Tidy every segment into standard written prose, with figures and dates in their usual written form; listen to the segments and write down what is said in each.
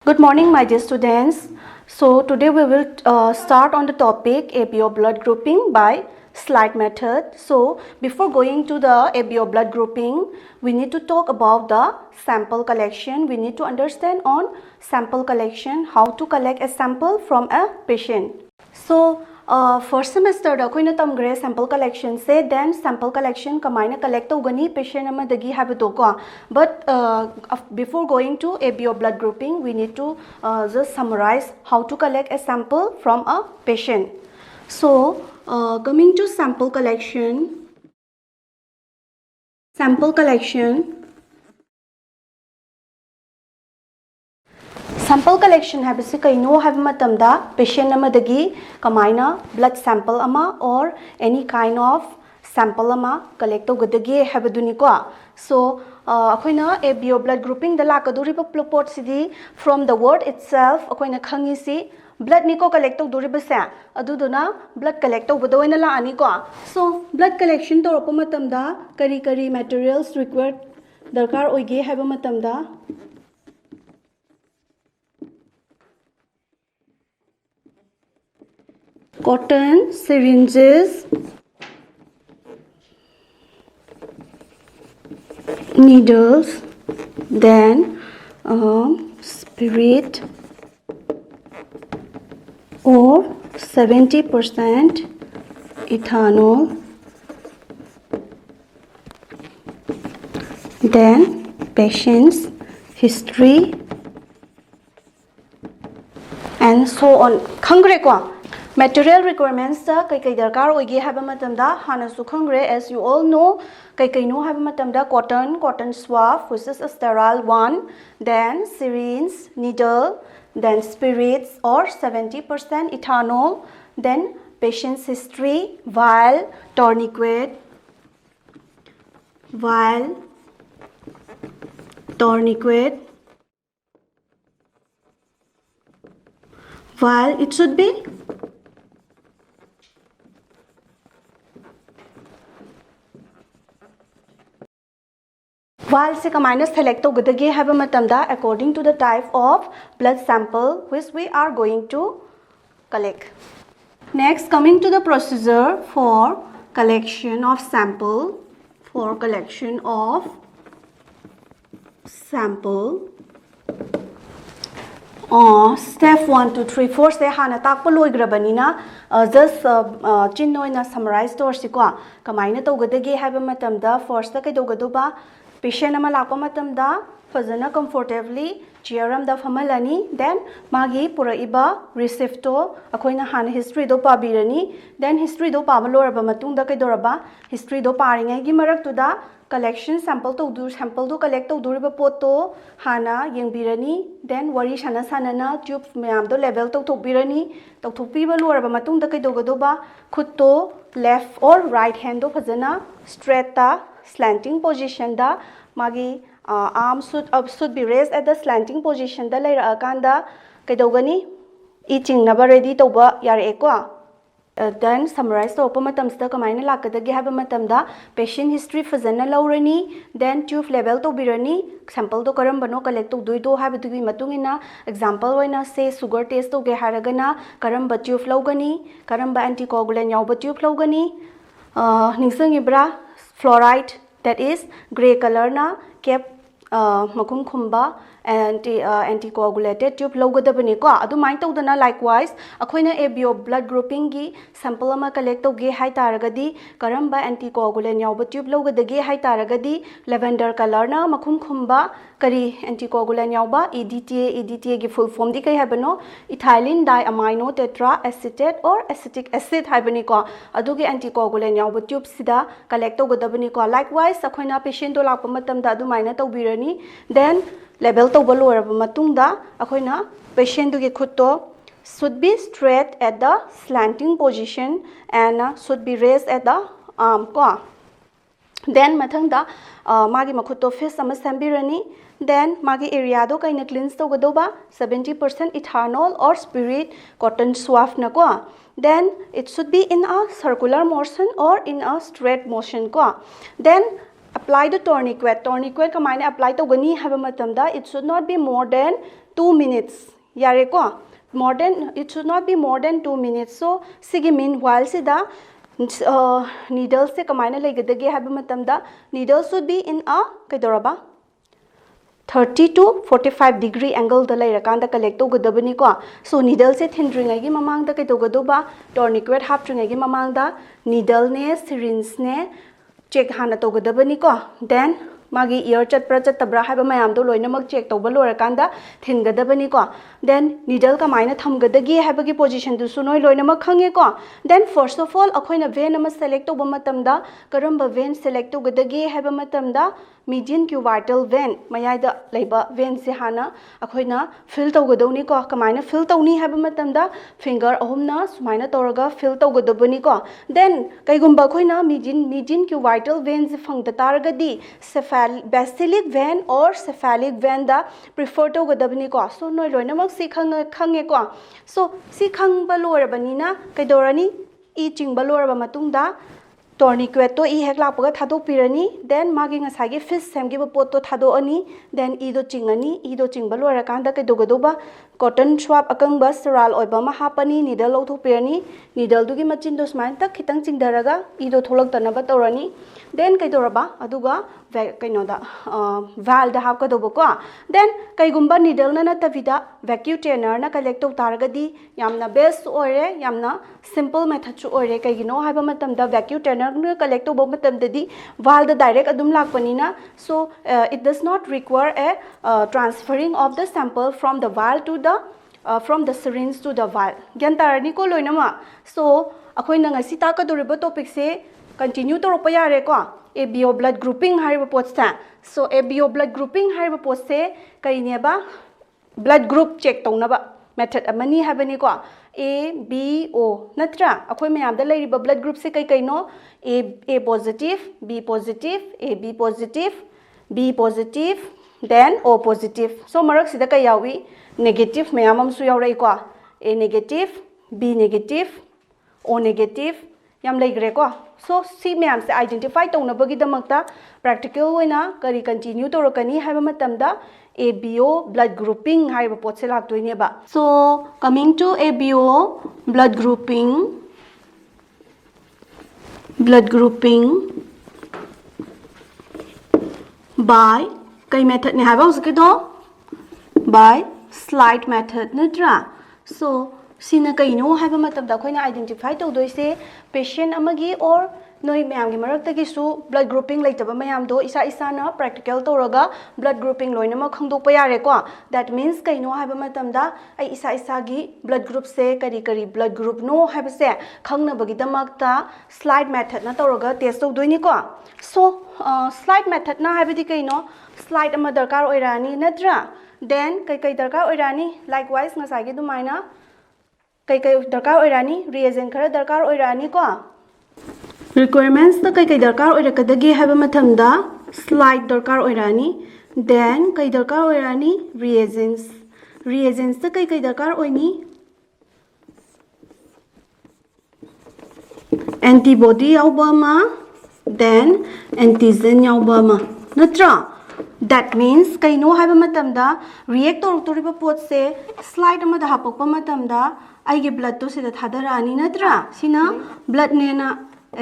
Good morning, my dear students. So today we will start on the topic ABO blood grouping by slide method. So before going to the ABO blood grouping, we need to talk about the sample collection. We need to understand on sample collection, how to collect a sample from a patient. So first semester da akhoi na tamgre sample collection se then sample collection kamaina collect togani patient amadagi habado ko. But before going to ABO blood grouping, we need to just summarize how to collect a sample from a patient. So coming to sample collection, sample collection habisi kaino have matamda patient amadagi kamaina blood sample ama or any kind of sample ama collect togadagi habaduni ko. So akoina ABO blood grouping da lakaduri plot sidi from the word itself akoina khangi si blood ni ko collect togduri sa aduduna blood collect togdo oina la ani ko. So blood collection toropa matamda kari materials required darkar oige haba matamda cotton syringes, needles, then spirit or 70% ethanol, then patient's history and so on. Khangre kwa material requirements ta kai darkar oige haba matamda hana su khangre. As you all know, kai no haba matamda cotton swab which is a sterile one, then syringe, needle, then spirits or 70% ethanol, then patient's history, vial, tourniquet, vial, it should be while se kamaina select togadagi haba matamda according to the type of blood sample which we are going to collect. Next, coming to the procedure for collection of sample. Step 1 to 3 4 se hana takpa loigrabanina just chinnoina summarize torsikwa kamaina togadagi haba matamda first ta kaidogaduba patient ama lakpa matamda fazana comfortably chair am da famalani, then magi puraiba receipt to akoina hana history do pabirani, then history do pabaloraba matungda kaidoraba history do paringai gi marak to da collection sample do collect to duriba poto hana yengbirani, then wari shana sanana tube mayam do level to thokbirani tokpiba loraba matungda kaidogadoba khutto left or right hand do fazana straight ta slanting position da magi arm should be raised at the slanting position da laira akanda kaidogani eating naba ready to ba yare ko. Then summarize to opa matamsta kamaina lakadagi haba matamda patient history fazana laurani, then tube level to birani sample to karambano collect to duido habitugi matungina example oina say sugar test to ge haragana karamba tube laugani karamba anticoagulant yauba tube laugani ningsang ibra fluoride, that is gray color na cap makum khumba anticoagulated tube logadabani ko adu main tawdana. Likewise akoina ABO blood grouping gi sample ama collect toge hai taragadi karamba anticoagulant yauba tube logadagi hai taragadi lavender color na makum khumba kari anticoagulant yauba EDTA gi full form di kai habano ethylene diamino tetraacetate or acetic acid habani ko adu gi anticoagulant yauba tube sida collect togadabani ko. Likewise akoina patient do lakpa matamda adu maina tawbirani, then level to baloraba matungda akoina patient dugi khutto should be straight at the slanting position and should be raised at the arm ko. Then mathangda magi makhutto face ama sambirani, then magi area do kaina cleanse to gadoba 70% ethanol or spirit cotton swab na ko. Then it should be in a circular motion or in a straight motion ko. Then apply the tourniquet kamaina apply tawgani haba matamda it should not be more than 2 minutes yare ko it should not be more than 2 minutes so sigi meanwhile sida needle se kamaina legadage haba matamda needle should be in a kaidoraba 30 to 45 degree angle da lerakanda collect togadabani ko so needle se thindringai gi mamang da kaitogadoba tourniquet haptringai gi mamang da needle ne syringe ne check hana togadabani ko then magi ear chatpra chatabra haiba mayam do loinamak check toba lorakanda thingadabani ko then needle kamaina thamgadagi haiba gi position du sunoi loinamak khange ko then first of all akoina vein ama select toba matamda karamba vein select togadagi haiba matamda median cubital vein mayai da leiba vein se hana akoina fill togadoni ko kamaina fill tawni haiba matamda finger ahumna sumaina toraga fill togadabani ko then kaigumba akoina median cubital vein se phangda taragadi basilic vein or cephalic vein da prefer togadabani ko so noi loinamak si khange ko so si khangba lorabani na kaidorani I chingba loraba matungda tourniquet to I hek lakpaga thadok pirani then magi ngasagi fish semgi ba pot to thado ani then I do chingani I do chingba lora kanda kaidogadoba cotton swab akangba sterile oiba ma hapani needle lawthok pirani needle dugi machin do smain tak khitang chingdaraga I do tholak tanaba torani then kaidoraba aduga kaino da valve da hapkadoba ko then kaigumba needle na natavida vacuum cleaner na collect tok taragadi yamna best ore yamna simple method chu ore kaigino haiba matamda vacuum cleaner na collect tok matamdadi valve da direct adum lakpanina so it does not require a transferring of the sample from the valve to the from the syringe to the valve gyan tarani ko loinama so akoina ngasi ta ka doriba topic se continue to ropa yare ko ABO blood grouping hariba posta so ABO blood grouping hariba post se kaine ba blood group check tawnaba method amani habani ko ABO natra akoi mayam da leiriba blood group se kai kaino A positive B positive AB positive B positive then O positive so marak sida kai yawi negative mayamam su yaurai ko A negative B negative O negative yam leigre ko so si mayam se identify tawnabagi damakta practical oina kari continue torokani haiba matamda ABO blood grouping haiba potse laktoine ba so coming to ABO blood grouping by kai method ne haiba uske do by slide method natra so sina kaino haiba matamda khoina identify tawdoise patient amagi or noi mayam gi marak tagi su blood grouping laitaba mayam do isa na practical toraga blood grouping loinama khangdokpa yare ko that means kaino haiba matamda ai isa gi blood group se kari blood group no haiba se khangna bagi damakta slide method na toraga test tawdoini ko so slide method na haiba di kaino slide ama darkar oirani natra then kai darkar oirani likewise ngasai gi dumaina kai darkar oirani reagent khara darkar oirani ko requirements ta kai darkar oirakadagi haiba mathamda slide darkar oirani then kai darkar oirani reagents ta kai darkar oini antibody yauba ma then antigen yauba ma natra that means kaino haiba matamda react toriba pot se slide ama da hapokpa matamda aige blood to sida thadarani natra sina blood ne na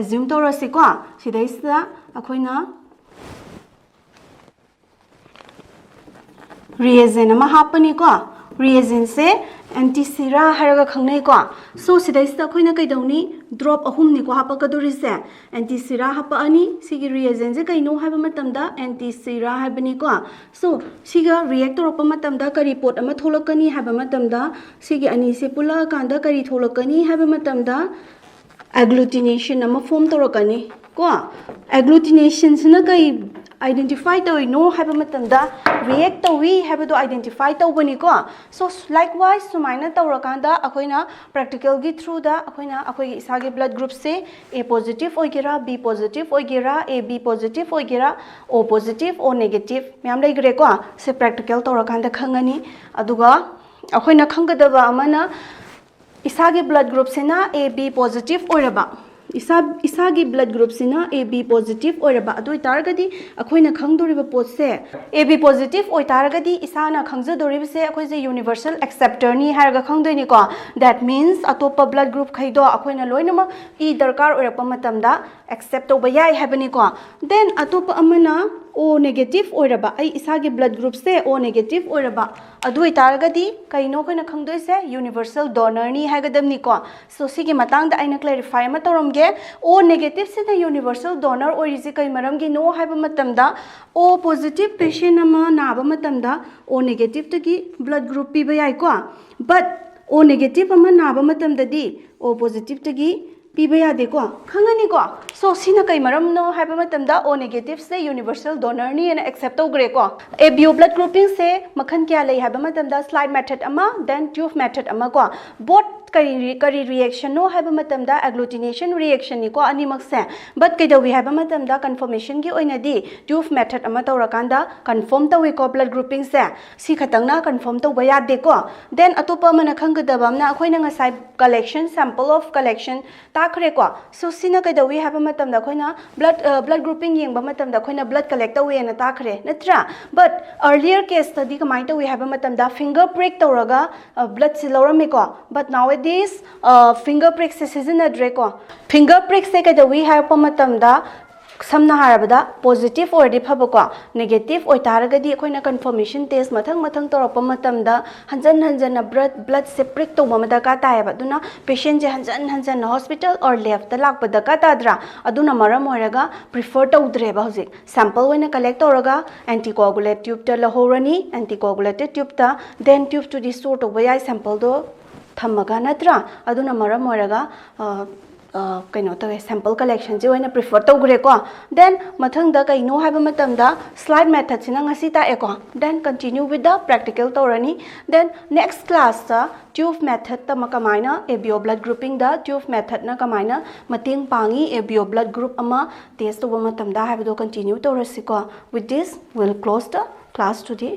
assume torasi ko sidaisa akoina reagent ama hapani ko reagent se antisera haraga khangnai ko so sidaisa akoina kaidawni drop ahum ni ko hapakaduri se antisera hapa ani sigi reagent je kaino haiba matamda antisera haibani ko so siga react torpa matamda kari pot ama tholakani haiba matamda sigi ani se pula kanda kari tholakani haiba matamda agglutination ama form torokani ko agglutination sina kai identify tawi no haiba matamda react tawi haiba do identify tawbani ko so likewise sumaina tawrakanda akoina practical gi through da akoina akoi isa gi blood group se A positive oigera B positive oigera AB positive oigera O positive O negative myam leigre ko se practical tawrakanda khangani aduga akoina khangadaba amana isagi blood group sena AB positive oiraba इसा की blood group सिना AB positive ओइरबा अदु तारगदी अखोइना खंगदोरिबा पोसे AB positive ओइ तारगदी इसाना खंगजदोरिबा से अखोइजे universal acceptor नि हारगा खंगदोइनि को that means Atop blood group खैदो अखोइना लोइनमा ई दरकार ओइरपा मतमदा accept तोबा याय हैबनी को देन अतोप अमना O negative ओइरबा आई इसागी ब्लड ग्रुप से O negative ओइरबा अदुइ तारगदी कइनो कोइना खंगदोइ से यूनिवर्सल डोनर नि हागदमनि को सो सिगी मतांग दा आइना क्लैरिफाई म तोरमगे O negative से द यूनिवर्सल डोनर ओइरिजे कइ मरमगी नो हाइबा मतमदा O positive पेशेंट अमा नाबा मतमदा O negative तगी ब्लड ग्रुप पीबा याय को बट O negative अमा नाबा मतमददी O positive तगी पीबा यादे को खंगनी को सो सिना कई मरम नो हाइबा मतमदा O नेगेटिव से यूनिवर्सल डोनर नि एना एक्सेप्ट तौग्रे को एबीओ ब्लड ग्रुपिंग से मखन क्या लई हाइबा मतमदा स्लाइड मेथड अमा देन ट्यूब मेथड अमा को बोथ करी रिएक्शन नो हाइबा मतमदा एग्लूटिनेशन रिएक्शन नि को अनिमक से बट कइदवी हाइबा मतमदा कन्फर्मेशन की ओइनादी ट्यूब मेथड अमा तौरकांदा कन्फर्म तौवे को ब्लड ग्रुपिंग से सी खतंगना कन्फर्म तौबा यादे को देन अतोपा मन खंगदबमना अखोइना ngasai collection sample of collection ताखरे को सो सिना कइदवी हाइबा मतमदा अखोइना ब्लड ग्रुपिंग येंबा मतमदा अखोइना ब्लड कलेक्ट तौवे ना ताखरे नत्रा बट अर्लियर केस स्टडी कमाइ तौवे हाइबा मतमदा फिंगर प्रिक तौरगा ब्लड से लौरमे को but now this finger prick se sizinadre ko finger prick se kaidawi haippa matamda samna harabada positive ordi phabako negative oi taragadi akoina confirmation test mathang torapa matamda hanjan na blood se prick to mamada ka tayaba duna patient je hanjan hospital or left ta lakpa da ka tadra aduna maram oraga prefer tawdre ba hojik sample oina collect oraga anticoagulate tube ta lahorani anticoagulated tube ta then tube to the sort of yai sample do थमगा नत्रा अदुना मरम ओरगा कइनो तवे sample collection जे ओइना prefer तौग्रे को देन मथंग दा कइनो हाइबा मतमदा स्लाइड मेथड सिना ngasi ta eko then continue with the practical तौरनी then next class ता ट्यूब मेथड ता मकमाइना एबीओ ब्लड ग्रुपिंग दा ट्यूब मेथड ना कमाइना मतिंग पांगी एबीओ ब्लड ग्रुप अमा टेस्ट तौबा मतमदा हाइबदो कंटिन्यू तौरसिको with this we'll close the class today